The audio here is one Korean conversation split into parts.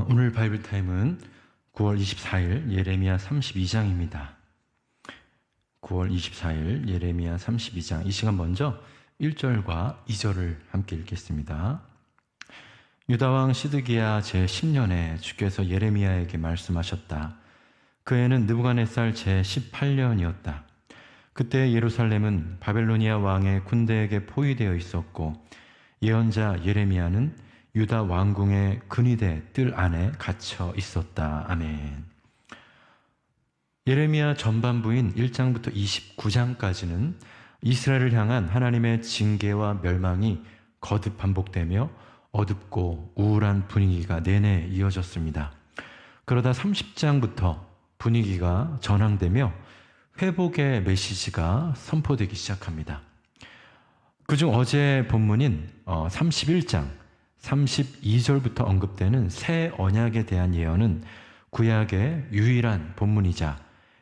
오늘 바이블 타임은 9월 24일 예레미야 32장입니다. 9월 24일 예레미야 32장. 이 시간 먼저 1절과 2절을 함께 읽겠습니다. 유다왕 시드기야 제10년에 주께서 예레미야에게 말씀하셨다. 그 해는 느부갓네살 제18년이었다. 그때 예루살렘은 바벨로니아 왕의 군대에게 포위되어 있었고 예언자 예레미야는 유다 왕궁의 근위대 뜰 안에 갇혀 있었다. 아멘. 예레미야 전반부인 1장부터 29장까지는 이스라엘을 향한 하나님의 징계와 멸망이 거듭 반복되며 어둡고 우울한 분위기가 내내 이어졌습니다. 그러다 30장부터 분위기가 전환되며 회복의 메시지가 선포되기 시작합니다. 그중 어제 본문인 31장 32절부터 언급되는 새 언약에 대한 예언은 구약의 유일한 본문이자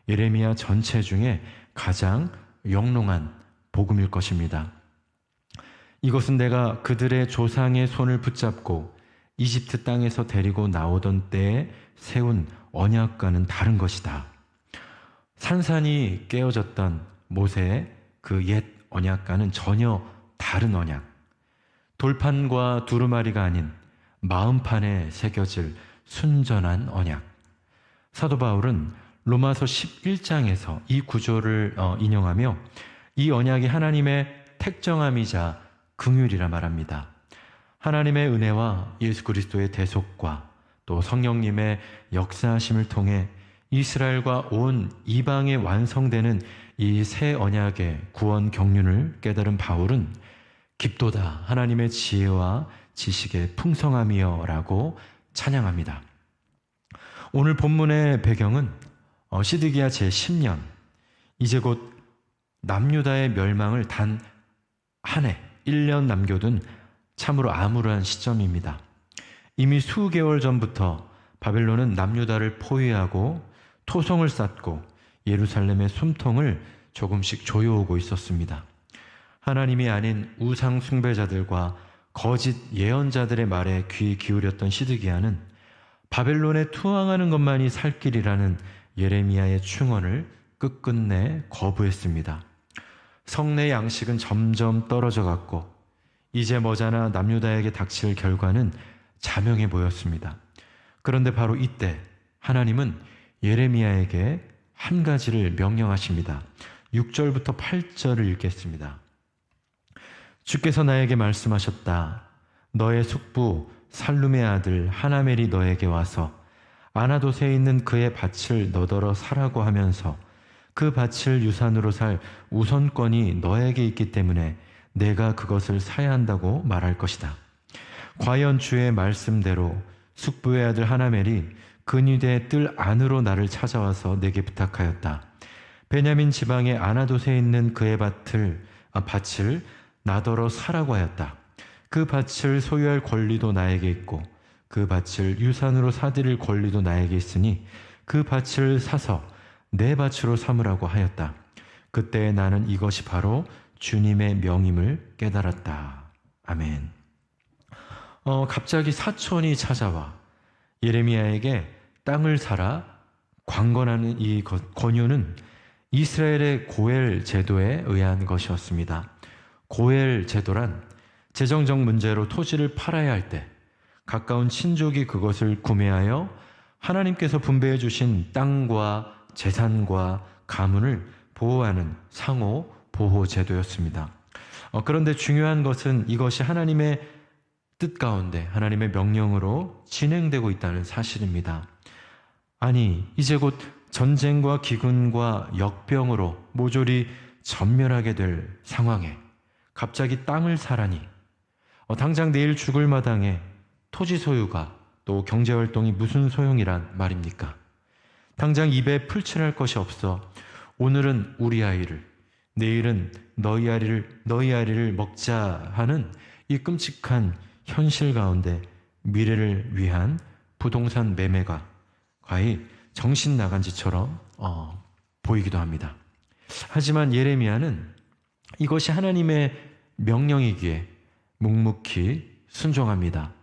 예레미야 전체 중에 가장 영롱한 복음일 것입니다. 이것은 내가 그들의 조상의 손을 붙잡고 이집트 땅에서 데리고 나오던 때에 세운 언약과는 다른 것이다. 산산이 깨어졌던 모세의 그 옛 언약과는 전혀 다른 언약. 돌판과 두루마리가 아닌 마음판에 새겨질 순전한 언약. 사도 바울은 로마서 11장에서 이 구조를 인용하며 이 언약이 하나님의 택정함이자 긍휼이라 말합니다. 하나님의 은혜와 예수 그리스도의 대속과 또 성령님의 역사하심을 통해 이스라엘과 온 이방에 완성되는 이 새 언약의 구원 경륜을 깨달은 바울은 깊도다 하나님의 지혜와 지식의 풍성함이여 라고 찬양합니다. 오늘 본문의 배경은 시드기야 제10년, 이제 곧 남유다의 멸망을 단 한 해, 1년 남겨둔 참으로 암울한 시점입니다. 이미 수개월 전부터 바벨론은 남유다를 포위하고 토성을 쌓고 예루살렘의 숨통을 조금씩 조여오고 있었습니다. 하나님이 아닌 우상 숭배자들과 거짓 예언자들의 말에 귀 기울였던 시드기야는 바벨론에 투항하는 것만이 살 길이라는 예레미야의 충언을 끝끝내 거부했습니다. 성내 양식은 점점 떨어져 갔고 이제 머지않아 남유다에게 닥칠 결과는 자명해 보였습니다. 그런데 바로 이때 하나님은 예레미야에게 한 가지를 명령하십니다. 6절부터 8절을 읽겠습니다. 주께서 나에게 말씀하셨다. 너의 숙부 살룸의 아들 하나멜이 너에게 와서 아나돗에 있는 그의 밭을 너더러 사라고 하면서 그 밭을 유산으로 살 우선권이 너에게 있기 때문에 내가 그것을 사야 한다고 말할 것이다. 과연 주의 말씀대로 숙부의 아들 하나멜이 근위대 뜰 안으로 나를 찾아와서 내게 부탁하였다. 베냐민 지방의 아나돗에 있는 그의 밭을 나더러 사라고 하였다. 그 밭을 소유할 권리도 나에게 있고 그 밭을 유산으로 사들일 권리도 나에게 있으니 그 밭을 사서 내 밭으로 삼으라고 하였다. 그때 나는 이것이 바로 주님의 명임을 깨달았다. 아멘. 갑자기 사촌이 찾아와 예레미야에게 땅을 사라 관건하는 이 권유는 이스라엘의 고엘 제도에 의한 것이었습니다. 고엘 제도란 재정적 문제로 토지를 팔아야 할 때 가까운 친족이 그것을 구매하여 하나님께서 분배해 주신 땅과 재산과 가문을 보호하는 상호 보호 제도였습니다. 그런데 중요한 것은 이것이 하나님의 뜻 가운데 하나님의 명령으로 진행되고 있다는 사실입니다. 아니, 이제 곧 전쟁과 기근과 역병으로 모조리 전멸하게 될 상황에 갑자기 땅을 사라니 당장 내일 죽을 마당에 토지 소유가 또 경제활동이 무슨 소용이란 말입니까? 당장 입에 풀칠할 것이 없어 오늘은 우리 아이를 내일은 너희 아이를 먹자 하는 이 끔찍한 현실 가운데 미래를 위한 부동산 매매가 과히 정신 나간 짓처럼 보이기도 합니다. 하지만 예레미야는 이것이 하나님의 명령이기에 묵묵히 순종합니다.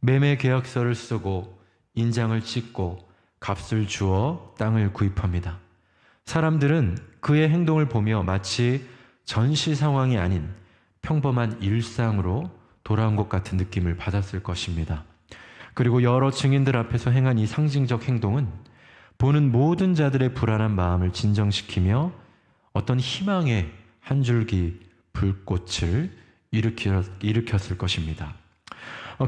매매 계약서를 쓰고 인장을 찍고 값을 주어 땅을 구입합니다. 사람들은 그의 행동을 보며 마치 전시 상황이 아닌 평범한 일상으로 돌아온 것 같은 느낌을 받았을 것입니다. 그리고 여러 증인들 앞에서 행한 이 상징적 행동은 보는 모든 자들의 불안한 마음을 진정시키며 어떤 희망의 한 줄기 불꽃을 일으켰을 것입니다.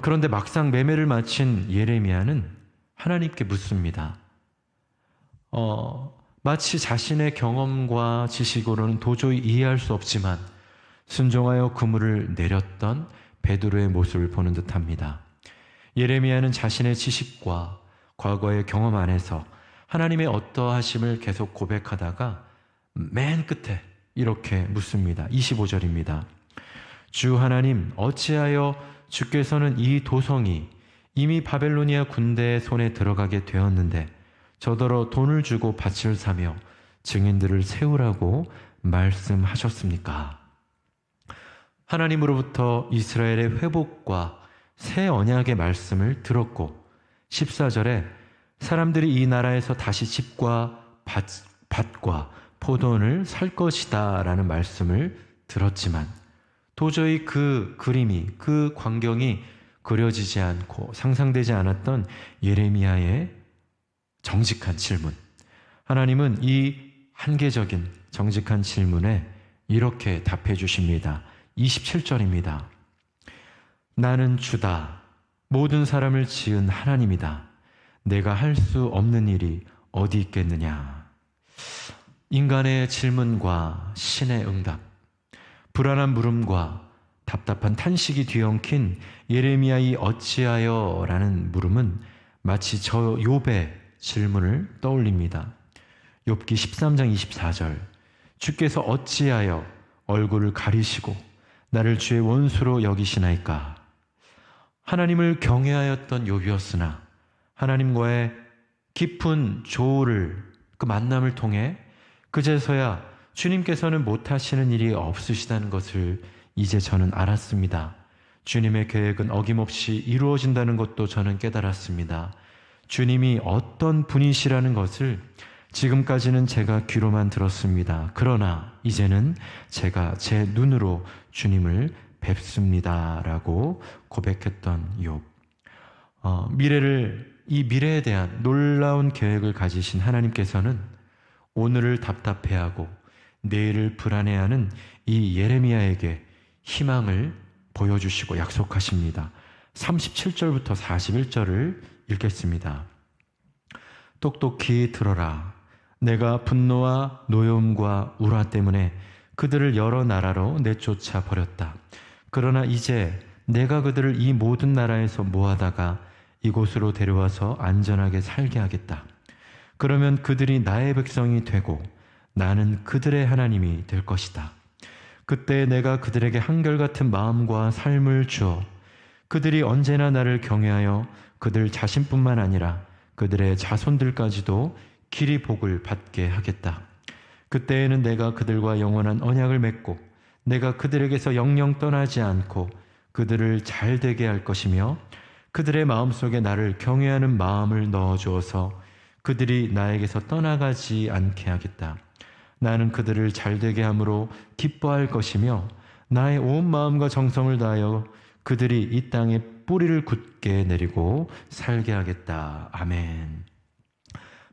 그런데 막상 매매를 마친 예레미야는 하나님께 묻습니다. 마치 자신의 경험과 지식으로는 도저히 이해할 수 없지만 순종하여 그물을 내렸던 베드로의 모습을 보는 듯합니다. 예레미야는 자신의 지식과 과거의 경험 안에서 하나님의 어떠하심을 계속 고백하다가 맨 끝에 이렇게 묻습니다. 25절입니다. 주 하나님, 어찌하여 주께서는 이 도성이 이미 바벨로니아 군대의 손에 들어가게 되었는데 저더러 돈을 주고 밭을 사며 증인들을 세우라고 말씀하셨습니까? 하나님으로부터 이스라엘의 회복과 새 언약의 말씀을 들었고 14절에 사람들이 이 나라에서 다시 집과 밭과 포도원을 살 것이다 라는 말씀을 들었지만 도저히 그 그림이, 그 광경이 그려지지 않고 상상되지 않았던 예레미야의 정직한 질문. 하나님은 이 한계적인 정직한 질문에 이렇게 답해 주십니다. 27절입니다. 나는 주다. 모든 사람을 지은 하나님이다. 내가 할 수 없는 일이 어디 있겠느냐. 인간의 질문과 신의 응답, 불안한 물음과 답답한 탄식이 뒤엉킨 예레미야의 어찌하여 라는 물음은 마치 저 욥의 질문을 떠올립니다. 욥기 13장 24절 주께서 어찌하여 얼굴을 가리시고 나를 주의 원수로 여기시나이까. 하나님을 경외하였던 욥이었으나 하나님과의 깊은 조를 그 만남을 통해 그제서야 주님께서는 못하시는 일이 없으시다는 것을 이제 저는 알았습니다. 주님의 계획은 어김없이 이루어진다는 것도 저는 깨달았습니다. 주님이 어떤 분이시라는 것을 지금까지는 제가 귀로만 들었습니다. 그러나 이제는 제가 제 눈으로 주님을 뵙습니다. 라고 고백했던 욥. 이 미래에 대한 놀라운 계획을 가지신 하나님께서는 오늘을 답답해하고 내일을 불안해하는 이 예레미야에게 희망을 보여주시고 약속하십니다. 37절부터 41절을 읽겠습니다. 똑똑히 들어라. 내가 분노와 노여움과 우라 때문에 그들을 여러 나라로 내쫓아 버렸다. 그러나 이제 내가 그들을 이 모든 나라에서 모아다가 이곳으로 데려와서 안전하게 살게 하겠다. 그러면 그들이 나의 백성이 되고 나는 그들의 하나님이 될 것이다. 그때 내가 그들에게 한결같은 마음과 삶을 주어 그들이 언제나 나를 경외하여 그들 자신뿐만 아니라 그들의 자손들까지도 길이 복을 받게 하겠다. 그때에는 내가 그들과 영원한 언약을 맺고 내가 그들에게서 영영 떠나지 않고 그들을 잘 되게 할 것이며 그들의 마음속에 나를 경외하는 마음을 넣어주어서 그들이 나에게서 떠나가지 않게 하겠다. 나는 그들을 잘 되게 함으로 기뻐할 것이며 나의 온 마음과 정성을 다하여 그들이 이 땅에 뿌리를 굳게 내리고 살게 하겠다. 아멘.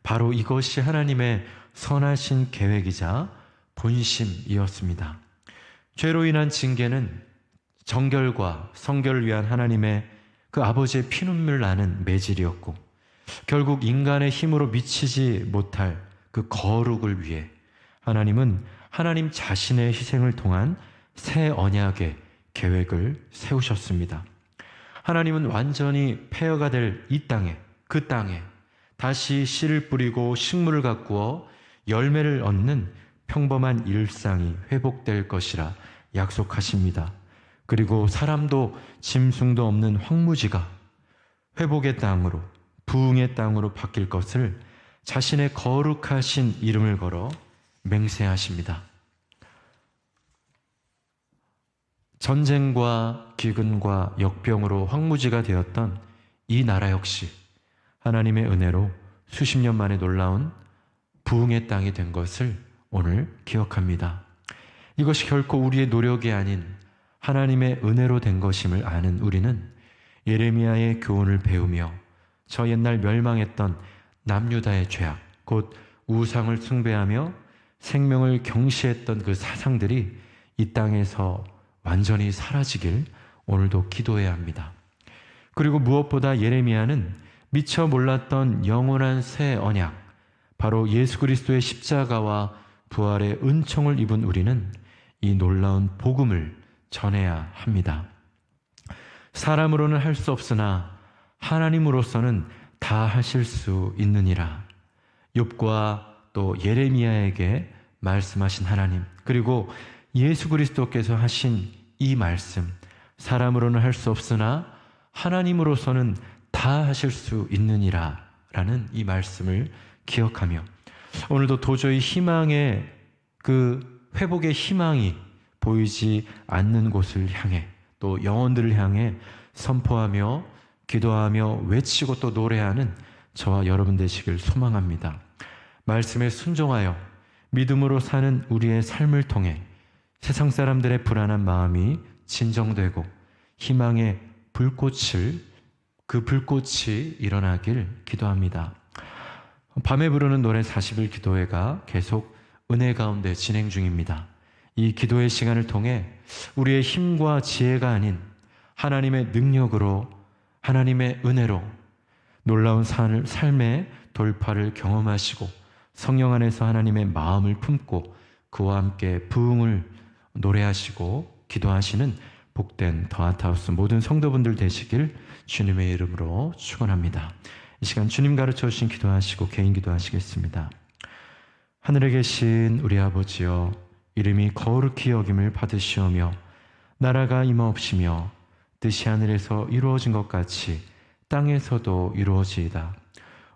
바로 이것이 하나님의 선하신 계획이자 본심이었습니다. 죄로 인한 징계는 정결과 성결을 위한 하나님의 그 아버지의 피눈물 나는 매질이었고 결국 인간의 힘으로 미치지 못할 그 거룩을 위해 하나님은 하나님 자신의 희생을 통한 새 언약의 계획을 세우셨습니다. 하나님은 완전히 폐허가 될 이 땅에, 그 땅에 다시 씨를 뿌리고 식물을 가꾸어 열매를 얻는 평범한 일상이 회복될 것이라 약속하십니다. 그리고 사람도 짐승도 없는 황무지가 회복의 땅으로, 부흥의 땅으로 바뀔 것을 자신의 거룩하신 이름을 걸어 맹세하십니다. 전쟁과 기근과 역병으로 황무지가 되었던 이 나라 역시 하나님의 은혜로 수십 년 만에 놀라운 부흥의 땅이 된 것을 오늘 기억합니다. 이것이 결코 우리의 노력이 아닌 하나님의 은혜로 된 것임을 아는 우리는 예레미야의 교훈을 배우며 저 옛날 멸망했던 남유다의 죄악, 곧 우상을 숭배하며 생명을 경시했던 그 사상들이 이 땅에서 완전히 사라지길 오늘도 기도해야 합니다. 그리고 무엇보다 예레미야는 미처 몰랐던 영원한 새 언약, 바로 예수 그리스도의 십자가와 부활의 은총을 입은 우리는 이 놀라운 복음을 전해야 합니다. 사람으로는 할 수 없으나 하나님으로서는 다 하실 수 있느니라. 욥과 또 예레미야에게 말씀하신 하나님, 그리고 예수 그리스도께서 하신 이 말씀, 사람으로는 할 수 없으나 하나님으로서는 다 하실 수 있느니라 라는 이 말씀을 기억하며 오늘도 도저히 희망의 그 회복의 희망이 보이지 않는 곳을 향해 또 영혼들을 향해 선포하며 기도하며 외치고 또 노래하는 저와 여러분 되시길 소망합니다. 말씀에 순종하여 믿음으로 사는 우리의 삶을 통해 세상 사람들의 불안한 마음이 진정되고 희망의 그 불꽃이 일어나길 기도합니다. 밤에 부르는 노래 40일 기도회가 계속 은혜 가운데 진행 중입니다. 이 기도의 시간을 통해 우리의 힘과 지혜가 아닌 하나님의 능력으로, 하나님의 은혜로 놀라운 삶의 돌파를 경험하시고 성령 안에서 하나님의 마음을 품고 그와 함께 부흥을 노래하시고 기도하시는 복된 더핫하우스 모든 성도분들 되시길 주님의 이름으로 축원합니다. 이 시간 주님 가르쳐 주신 기도하시고 개인 기도하시겠습니다. 하늘에 계신 우리 아버지여, 이름이 거룩히 여김을 받으시오며 나라가 임하옵시며 뜻이 하늘에서 이루어진 것 같이 땅에서도 이루어지이다.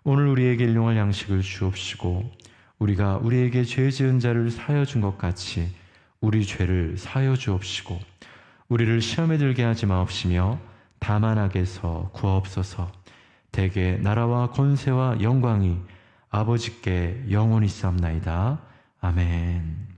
오늘 우리에게 일용할 양식을 주옵시고 우리가 우리에게 죄 지은 자를 사하여 준 것 같이 우리 죄를 사하여 주옵시고 우리를 시험에 들게 하지 마옵시며 다만 악에서 구하옵소서. 대개 나라와 권세와 영광이 아버지께 영원히 있사옵나이다. 아멘.